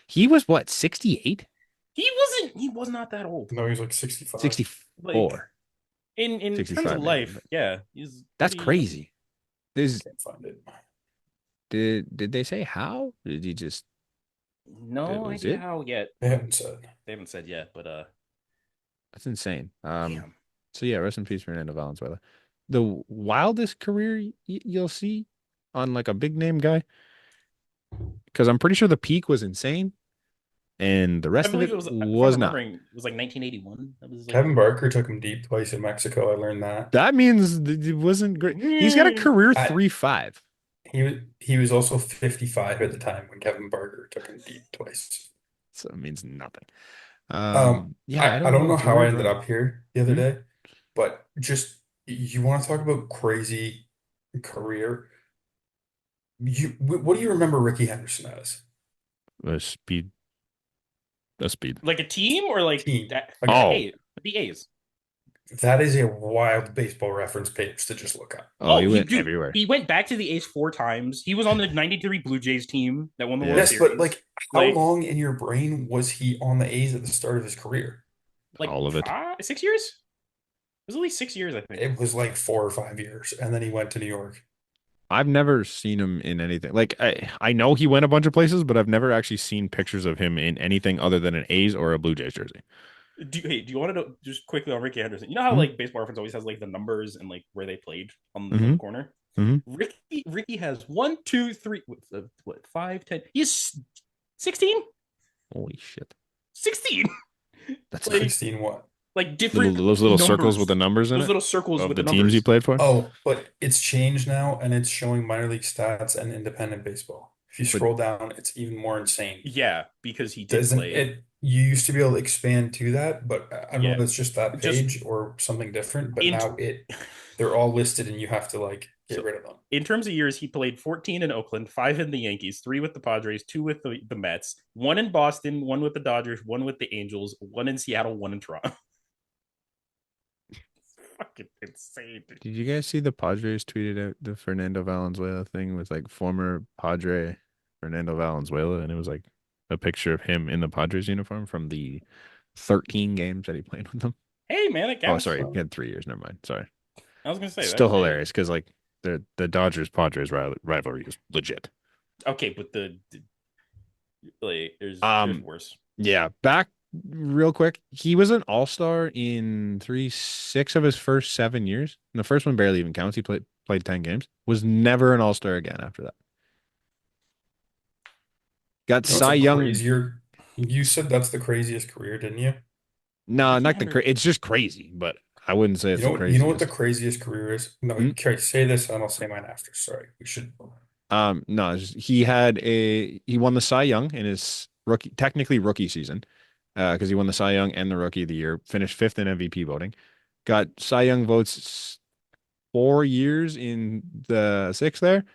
He was what, 68? He was not that old. No, he's like 65. 64. Like in terms 65 of maybe, life, but yeah, he's that's pretty. crazy. There's Can't find it. did they say how? Did he just that No was idea it? how yet. They haven't said. They haven't said yet, but That's insane. damn. So yeah, rest in peace, Fernando Valenzuela. The wildest career you'll see on like a big name guy, because I'm pretty sure the peak was insane, and the I rest of believe it it was, if I'm was not. remembering, it was like 1981. That was like Kevin Barker took him deep twice in Mexico. I learned that. That means it wasn't great. He's got a career I, 3.5. he was also 55 at the time when Kevin Barker took him deep twice. So it means nothing. Yeah, I I don't don't know. know how I Jared ended Ryan. up here the other Hmm? day, but just you want to talk about crazy career. What do you remember Ricky Henderson as? A speed. A speed. like a team or like Team. that. Like The Oh, A, the A's. that is a wild baseball reference page to just look up. oh, he Oh, went everywhere. he went back to the A's 4 times. He was on the '93 Blue Jays team that won the World Yeah. Yes, but Series. like how Like long in your brain was he on the A's at the start of his career? All of it. 6 years. It was at least 6 years, I think. It was like 4 or 5 years, and then he went to New York. I've never seen him in anything. Like I know he went a bunch of places, but I've never actually seen pictures of him in anything other than an A's or a Blue Jays jersey. Do you want to know just quickly on Ricky Henderson? You know how Hmm. like Baseball Reference always has like the numbers and like where they played on the Hmm. corner. Hmm. Ricky has 1, 2, 3, what 5, 10. He's 16. Holy shit. 16. That's like 16 what? like different those little circles with numbers. the numbers in Those it little circles of with the the teams he numbers. played for. Oh, but it's changed now and it's showing minor league stats and independent baseball. If you But scroll down, it's even more insane. Yeah, because he did Doesn't play. it? You used to be able to expand to that, but I don't know Yeah, if it's just that just page or something different. But in now they're all listed and you have to like get so rid of them. in terms of years, he played 14 in Oakland, 5 in the Yankees, 3 with the Padres, 2 with the Mets, 1 in Boston, 1 with the Dodgers, 1 with the Angels, 1 in Seattle, 1 in Toronto. Fucking insane. did you guys see the Padres tweeted out the Fernando Valenzuela thing with like former Padre Fernando Valenzuela, and it was like a picture of him in the Padres uniform from the 13 games that he played with them. Hey man, it Oh, counts. sorry, he had 3 years. Never mind. Sorry. I was gonna say Still that. hilarious because like the Dodgers Padres rivalry is legit. Okay, but like there's Um, worse. yeah, back real quick. He was an all-star in 6 of his first 7 years. And the first one barely even counts. He played 10 games. Was never an all-star again after that. Got You know, it's Cy a Young. crazier. You said that's the craziest career, didn't you? No, Ricky not the Henderson. it's just crazy, but I wouldn't say it's the You know what the craziest. craziest career is? No, Hmm? okay, say this and I'll say mine after. Sorry, we should. No, he won the Cy Young in his technically rookie season, because he won the Cy Young and the Rookie of the Year, finished 5th in MVP voting, got Cy Young votes 4 years in the 6th there,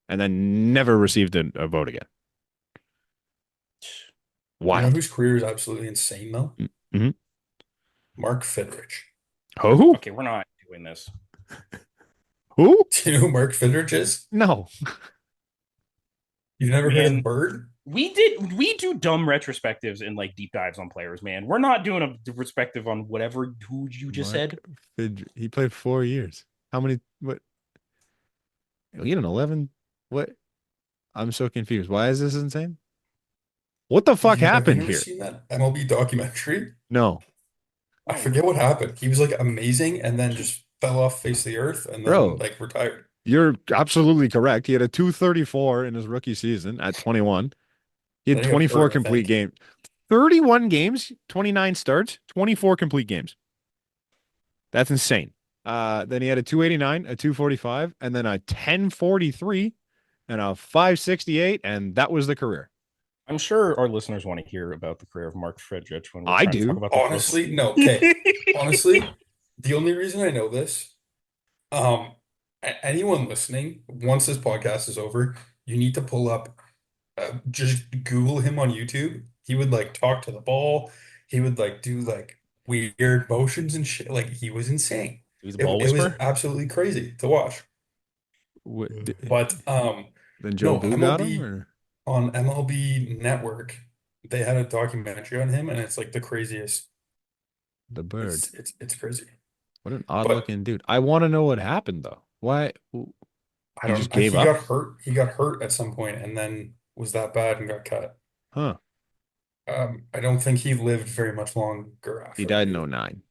and then never received a vote again. You know Wild. whose career is absolutely insane though? Mm-hmm. Mark Fidrich. Who? Okay, we're not doing this. Who? Do you know who Mark Fidrich is? No. You've never heard of the Man, bird? we do dumb retrospectives and like deep dives on players, man. We're not doing a retrospective on who you just Mark said. He played 4 years. How many? What? He had an 11. What? I'm so confused. Why is this insane? What the fuck Have you happened never here? seen that MLB documentary? No, I No, forget what happened. He was like amazing and then just fell off face of the earth and then bro. like retired. You're absolutely correct. He had a 234 in his rookie season at 21. He had Then he got 24 hurt, I complete think. games. 31 games, 29 starts, 24 complete games. That's insane. Then he had a 289, a 245, and then a 1043, and a 568, and that was the career. I'm sure our listeners want to hear about the career of Mark FIDRYCH when we're I trying to talk do. about the Brooks. Honestly, no. Okay. Honestly, the only reason I know this, anyone listening, once this podcast is over, you need to pull up, just Google him on YouTube. He would like talk to the ball. He would like do like weird motions and shit. Like he was insane. He's a It, ball it was whisperer. absolutely crazy to watch. What, But then Joe no, Boo got him, or on MLB Network, they had a documentary on him, and it's like the craziest. the bird? It's crazy. What an odd But looking dude. I want to know what happened though. Why I he just don't. gave He up? got hurt. He got hurt at some point, and then was that bad and got cut. Huh? I don't think he lived very much longer He after died that in either. '09.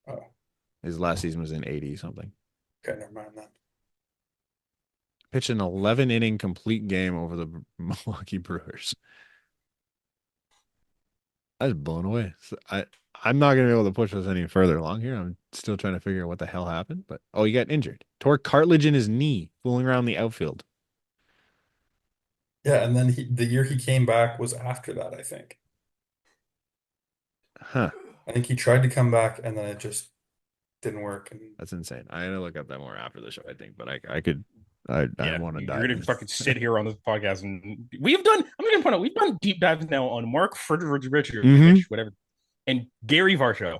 Oh, His last season was in 80 something. okay, never mind then. Pitched an 11 inning complete game over the Milwaukee Brewers. I was blown away. I'm not gonna be able to push this any further along here. I'm still trying to figure out what the hell happened. But he got injured. Tore cartilage in his knee, fooling around the outfield. Yeah, and then the year he came back was after that, I think. Huh. I think he tried to come back, and then it just didn't work. And That's insane. I had to look up that more after the show, I think, but I could I Yeah, want to you're dive gonna in. fucking sit here on this podcast, and we've done. I'm gonna point out we've done deep dives now on Mark FIDRYCH, Mhm. whatever, and Gary Varsho.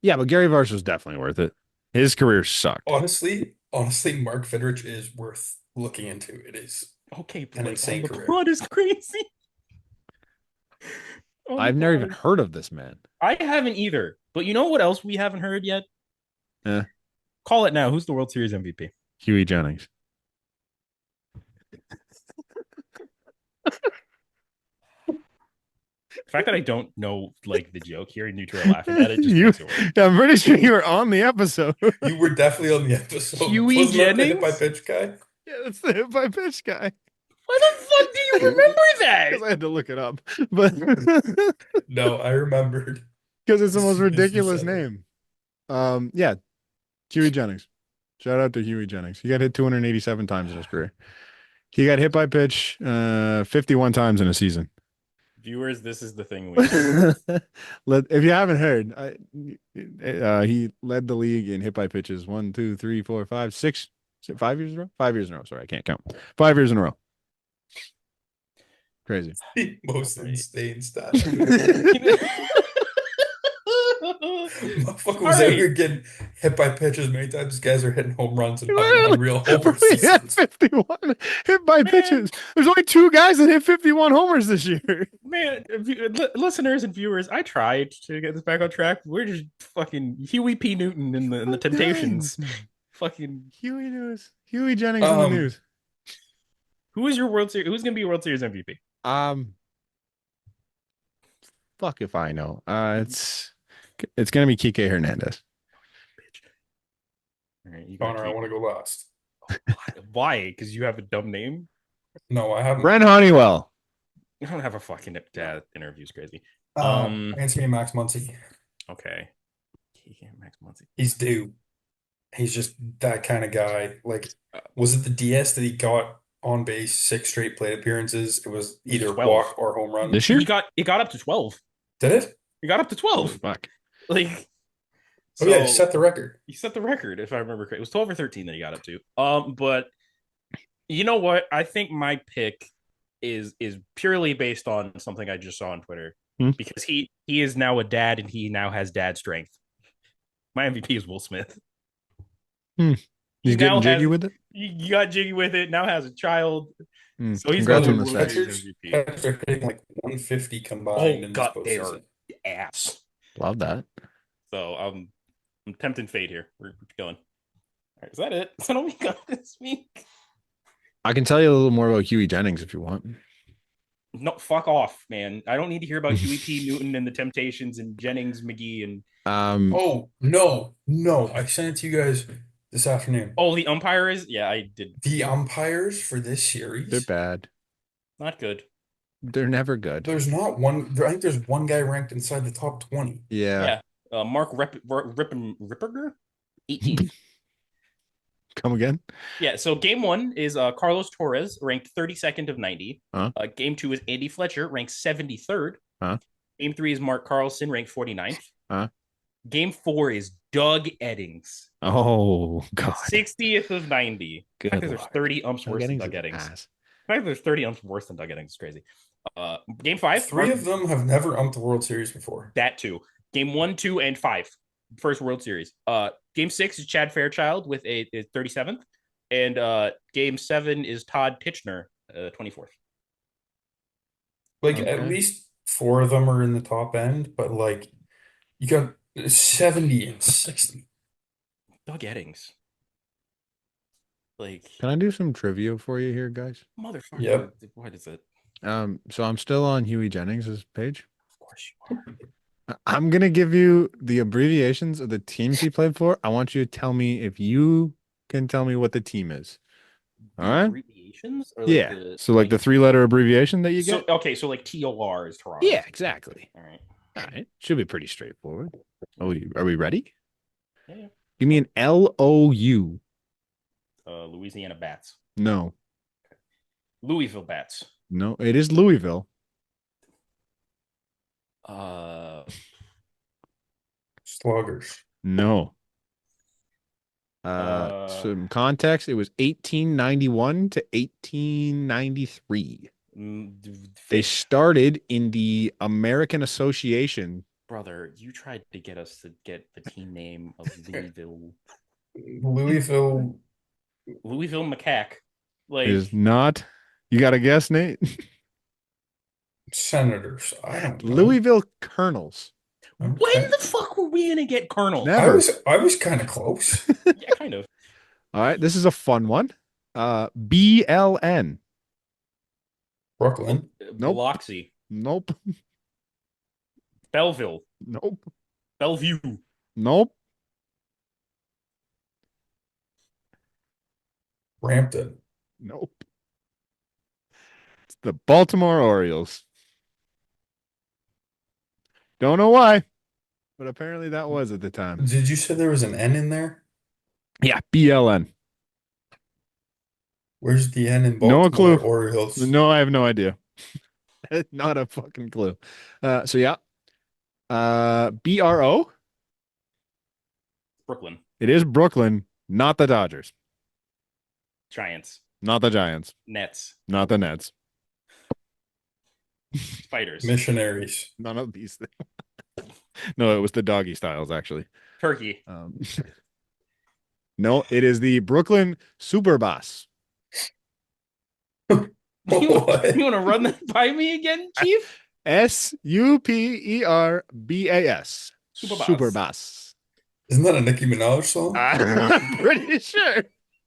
Yeah, but Gary Varsh was definitely worth it. His career sucked. honestly, Mark Fidrich is worth looking into. It is Okay, but an like, insane the career. plot is crazy. I've never even heard of this man. I haven't either. But you know what else we haven't heard yet? Eh. Call it now. Who's the World Series MVP? Huey Jennings. The fact that I don't know like the joke, hearing you two are laughing at it just You- makes it worse. I'm pretty sure you were on the episode. You were definitely on the episode. Huey Wasn't that the hit by Jennings? pitch guy? Yeah, that's the hit by pitch guy. Why the fuck do you remember that? Because I had to look it up, but No, I remembered. because it's the most As you ridiculous said it. name. Yeah, Huey Jennings. Shout out to Huey Jennings. He got hit 287 times in his career. He got hit by pitch 51 times in a season. Viewers, this is the thing we do. If you haven't heard, he led the league in hit by pitches 1, 2, 3, 4, 5, 6, 5 years in a row. 5 years in a row. Sorry, I can't count. 5 years in a row. Crazy. The most insane stat. Motherfucker was out here getting hit by pitches many times. These guys are hitting home runs and having unreal homer He had seasons. 51 hit by pitches. There's only 2 guys that hit 51 homers this year. Man, listeners and viewers, I tried to get this back on track. We're just fucking Huey P. Newton in the Temptations. Fucking Huey News. Huey Jennings in the news. who is your World Series? Who's gonna be your World Series MVP? Fuck if I know. It's gonna be Kike Hernandez. All right, you Connor, I want to go last. Why? Because you have a dumb name. No, I haven't. Brent Honeywell. You don't have a fucking dad interview's crazy. I'm gonna say Max Muncy. Okay. Max Muncy. He's due. He's just that kind of guy. Like, was it the DS that he got on base 6 straight plate appearances? It was either 12. walk or home run. This year? It got up to 12. Did it? It got up to 12. Fuck. Like, Oh yeah, he set the record. He set the record, if I remember correctly. It was 12 or 13 that he got up to. But you know what? I think my pick is purely based on something I just saw on Twitter. Because he is now a dad and he now has dad strength. My MVP is Will Smith. He's getting jiggy with it? He got jiggy with it, now has a child. So he's Congrats got on the the World stats. Series MVP. Catchers are hitting like 150 combined in this God, they are postseason. ass. Love that. So I'm tempting fate here. We're going. All right, is that it? Is that all we got this week? I can tell you a little more about Huey Jennings if you want. No, fuck off, man. I don't need to hear about Huey P. Newton and the Temptations and Jennings McGee and Oh no! I sent it to you guys this afternoon. the umpire is I did. The umpires for this series, they're bad. Not good. They're never good. there's not one. I think there's one guy ranked inside the top 20. Yeah. Mark Ripperger, 18th. Come again? Yeah, so game one is Carlos Torres, ranked 32nd of 90. Huh? Game two is Andy Fletcher, ranked 73rd. Huh? Game three is Mark Carlson, ranked 49th. Huh? Game four is Doug Eddings, Oh God. 60th of 90. The fact Good that there's Lord. 30 umps Doug worse than Eddings Doug is Eddings. ass. The fact that there's 30 umps worse than Doug Eddings is crazy. Game five, Three of them have never umped the World Series before. that too. Game one, two, and five, first World Series. Game six is Chad Fairchild with a 37th, and game seven is Todd Pitchner, 24th. Like at Okay. least four of them are in the top end, but like you got 70 and 60. Doug Eddings, like Can I do some trivia for you here, guys? motherfucker. Yep. What is it? So I'm still on Huey Jennings' page. Of course you are. I'm gonna give you the abbreviations of the teams he played for. I want you to tell me if you can tell me what the team is. All right? Abbreviations or Yeah. the So like the 3-letter abbreviation that you so get? okay, so like TOR is Toronto. Yeah, exactly. All right. All right. Should be pretty straightforward. Are we ready? Yeah. Give me an LOU. Louisiana Bats. No. Louisville Bats. No, it is Louisville. Sluggers. No. Some context, it was 1891 to 1893. They started in the American Association. Brother, you tried to get us to get the team name of Louisville. Louisville Macaque. Like Is not. You got to guess, Nate? Senators. I don't know. Louisville Colonels. when Okay. the fuck were we gonna get Colonel? Never. I was kind of close. Yeah, kind of. All right, this is a fun one. BLN. Brooklyn. Nope. Biloxi. Nope. Belleville. Nope. Bellevue. Nope. Brampton. Nope. It's the Baltimore Orioles. Don't know why, but apparently that was at the time. Did you say there was an N in there? Yeah, BLN. Where's the N in No Baltimore clue. Orioles? No, I have no idea. Not a fucking clue. So yeah. BRO. Brooklyn. It is Brooklyn, not the Dodgers, Giants. not the Giants, Nets. not the Nets. Spiders. Missionaries. None of these things. No, it was the Doggy Styles, actually. Turkey. No, it is the Brooklyn Superbas. What? You want to run that by me again, Chief? Superbas. Superbas. Isn't that a Nicki Minaj song? I'm pretty sure.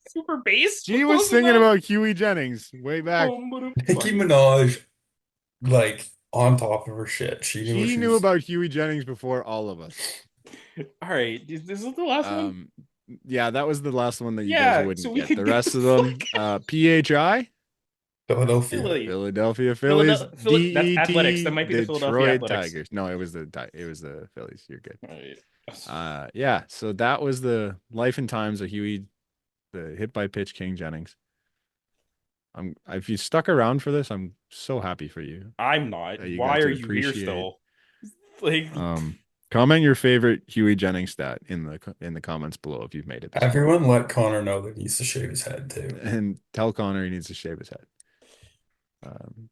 Super bass? She was singing about Huey Jennings way back. Nicki Minaj, like on top of her shit. She knew about Huey Jennings before all of us. All right, this is the last one. Yeah, that was the last one that you Yeah, guys wouldn't so we get. could The get rest the of them, Philadelphia. Philadelphia Phillies, That's Athletics. That might be the Philadelphia Detroit Athletics. Tigers. No, it was the Phillies. You're good. Right. Yeah. So that was the life and times of Huey, the hit by pitch King Jennings. If you stuck around for this, I'm so happy for you. I'm not. You Why got are to you here appreciate- still? Like, Comment your favorite Huey Jennings stat in the comments below if you've made it. Everyone let Connor know that he needs to shave his head too. And tell Connor he needs to shave his head.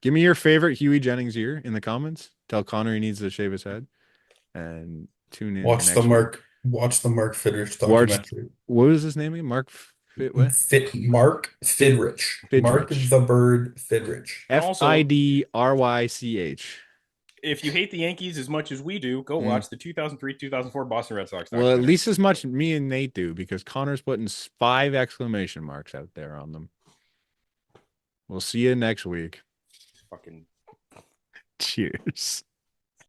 Give me your favorite Huey Jennings year in the comments. Tell Connor he needs to shave his head. And tune in. Watch the Mark FIDRYCH documentary. What was his name again? Mark Mark FIDRYCH. Mark the Bird FIDRYCH. FIDRYCH. If you hate the Yankees as much as we do, go watch the 2003-2004 Boston Red Sox. Well, at least as much me and Nate do, because Connor's putting 5 exclamation marks out there on them. We'll see you next week. Fucking cheers.